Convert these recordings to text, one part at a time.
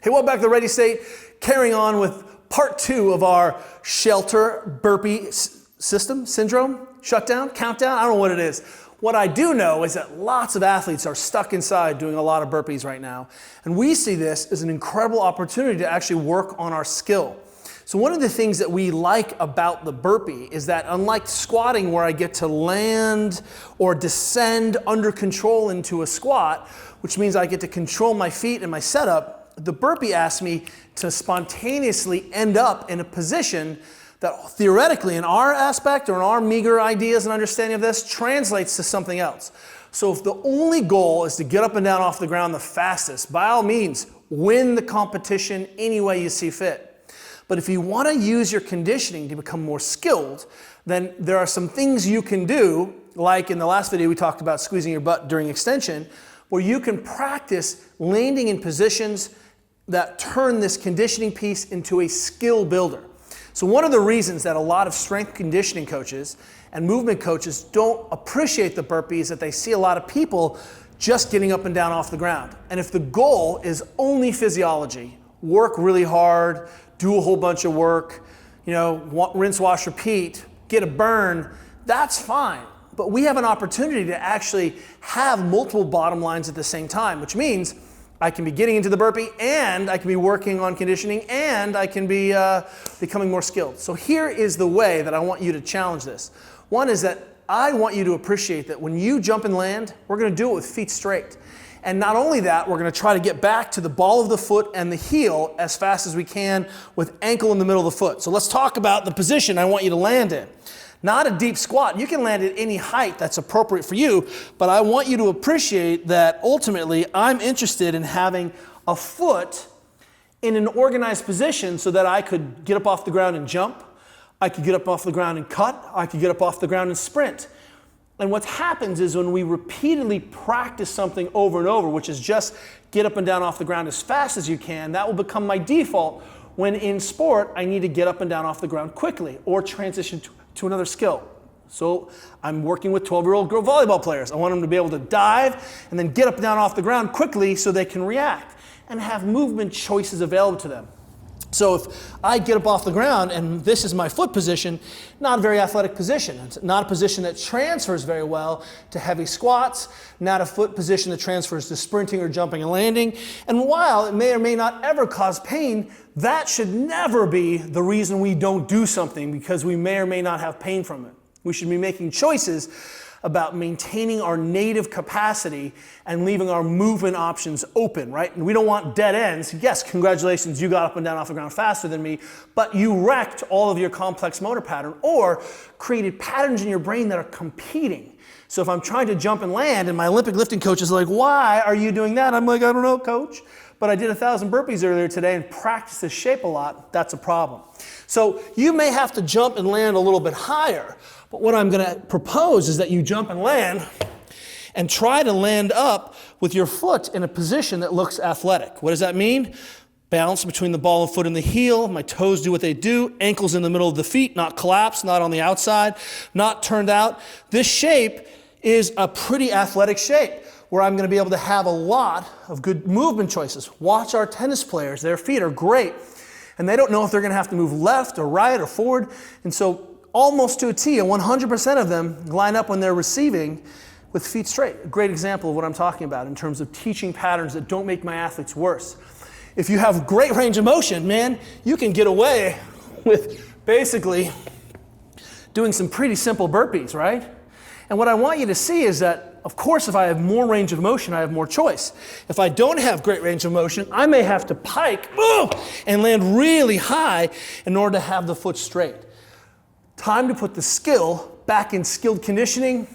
Hey, welcome back to the Ready State. Carrying on with part 2 of our shelter burpee syndrome, shutdown, countdown, I don't know what it is. What I do know is that lots of athletes are stuck inside doing a lot of burpees right now. And we see this as an incredible opportunity to actually work on our skill. So one of the things that we like about the burpee is that unlike squatting where I get to land or descend under control into a squat, which means I get to control my feet and my setup, the burpee asks me to spontaneously end up in a position that theoretically in our aspect or in our meager ideas and understanding of this translates to something else. So if the only goal is to get up and down off the ground the fastest, by all means, win the competition any way you see fit. But if you want to use your conditioning to become more skilled, then there are some things you can do, like in the last video we talked about squeezing your butt during extension, where you can practice landing in positions that turn this conditioning piece into a skill builder. So one of the reasons that a lot of strength conditioning coaches and movement coaches don't appreciate the burpee is that they see a lot of people just getting up and down off the ground. And if the goal is only physiology, work really hard, do a whole bunch of work, rinse, wash, repeat, get a burn, that's fine. But we have an opportunity to actually have multiple bottom lines at the same time, which means I can be getting into the burpee and I can be working on conditioning and I can be becoming more skilled. So here is the way that I want you to challenge this. One is that I want you to appreciate that when you jump and land, we're going to do it with feet straight. And not only that, we're going to try to get back to the ball of the foot and the heel as fast as we can with ankle in the middle of the foot. So let's talk about the position I want you to land in. Not a deep squat. You can land at any height that's appropriate for you, but I want you to appreciate that ultimately I'm interested in having a foot in an organized position so that I could get up off the ground and jump, I could get up off the ground and cut, I could get up off the ground and sprint. And what happens is when we repeatedly practice something over and over, which is just get up and down off the ground as fast as you can, that will become my default when in sport I need to get up and down off the ground quickly or transition to another skill. So I'm working with 12-year-old girl volleyball players. I want them to be able to dive and then get up and down off the ground quickly so they can react and have movement choices available to them. So if I get up off the ground and this is my foot position, not a very athletic position. It's not a position that transfers very well to heavy squats, not a foot position that transfers to sprinting or jumping and landing. And while it may or may not ever cause pain, that should never be the reason we don't do something because we may or may not have pain from it. We should be making choices about maintaining our native capacity and leaving our movement options open, right? And we don't want dead ends. Yes, congratulations, you got up and down off the ground faster than me, but you wrecked all of your complex motor pattern or created patterns in your brain that are competing. So if I'm trying to jump and land and my Olympic lifting coach is like, why are you doing that? I'm like, I don't know, coach, but I did 1,000 burpees earlier today and practiced this shape a lot. That's a problem. So you may have to jump and land a little bit higher, but what I'm going to propose is that you jump and land and try to land up with your foot in a position that looks athletic. What does that mean? Balance between the ball of foot and the heel. My toes do what they do. Ankles in the middle of the feet, not collapsed, not on the outside, not turned out. This shape is a pretty athletic shape where I'm going to be able to have a lot of good movement choices. Watch our tennis players. Their feet are great. And they don't know if they're going to have to move left or right or forward. And so almost to a T, and 100% of them line up when they're receiving with feet straight. A great example of what I'm talking about in terms of teaching patterns that don't make my athletes worse. If you have great range of motion, man, you can get away with basically doing some pretty simple burpees, right? And what I want you to see is that, of course, if I have more range of motion, I have more choice. If I don't have great range of motion, I may have to pike and land really high in order to have the foot straight. Time to put the skill back in skilled conditioning.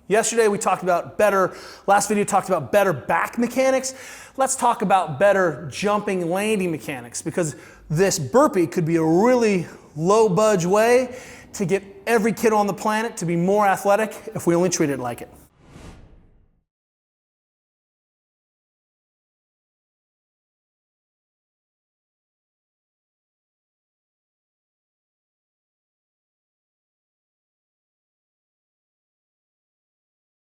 Yesterday we talked about last video talked about better back mechanics. Let's talk about better jumping, landing mechanics because this burpee could be a really low budge way to get every kid on the planet to be more athletic if we only treat it like it.